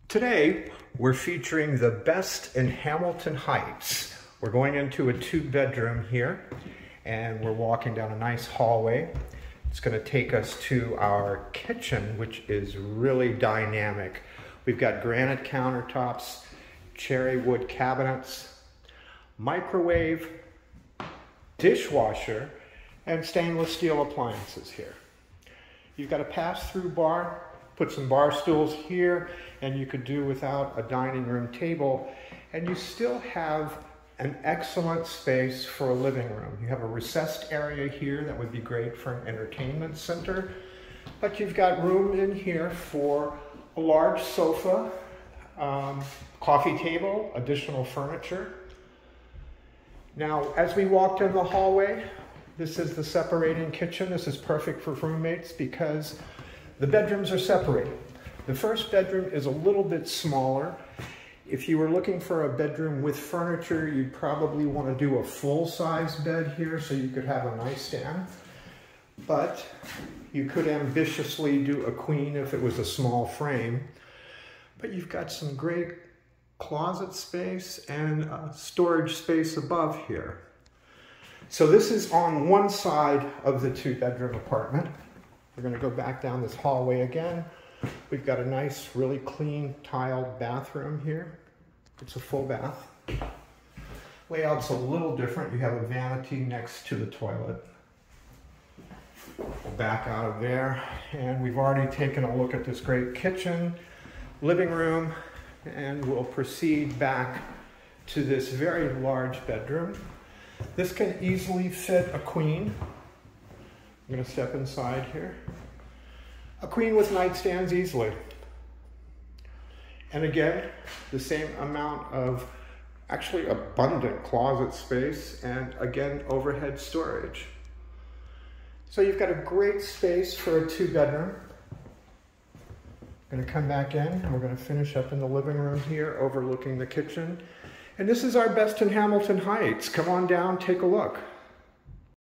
Today, we're featuring the best in Hamilton Heights. We're going into a 2-bedroom here, and we're walking down a nice hallway. It's going to take us to our kitchen, which is really dynamic. We've got granite countertops, cherry wood cabinets, microwave, dishwasher, and stainless steel appliances here. You've got a pass-through bar, put some bar stools here, and you could do without a dining room table, and you still have an excellent space for a living room. You have a recessed area here that would be great for an entertainment center, but you've got room in here for a large sofa, coffee table, additional furniture. Now, as we walked in the hallway, this is the separating kitchen. This is perfect for roommates because the bedrooms are separated. The first bedroom is a little bit smaller. If you were looking for a bedroom with furniture, you'd probably want to do a full-size bed here so you could have a nightstand. But you could ambitiously do a queen if it was a small frame. But you've got some great closet space and storage space above here. So this is on one side of the 2-bedroom apartment. We're going to go back down this hallway again. We've got a nice, really clean tiled bathroom here. It's a full bath. Layout's a little different. You have a vanity next to the toilet. We'll back out of there, and we've already taken a look at this great kitchen, living room, and we'll proceed back to this very large bedroom. This can easily fit a queen. I'm going to step inside here. A queen with nightstands easily. And again, the same amount of actually abundant closet space and again, overhead storage. So you've got a great space for a 2-bedroom. Going to come back in and we're going to finish up in the living room here overlooking the kitchen. And this is our best in Hamilton Heights. Come on down, take a look.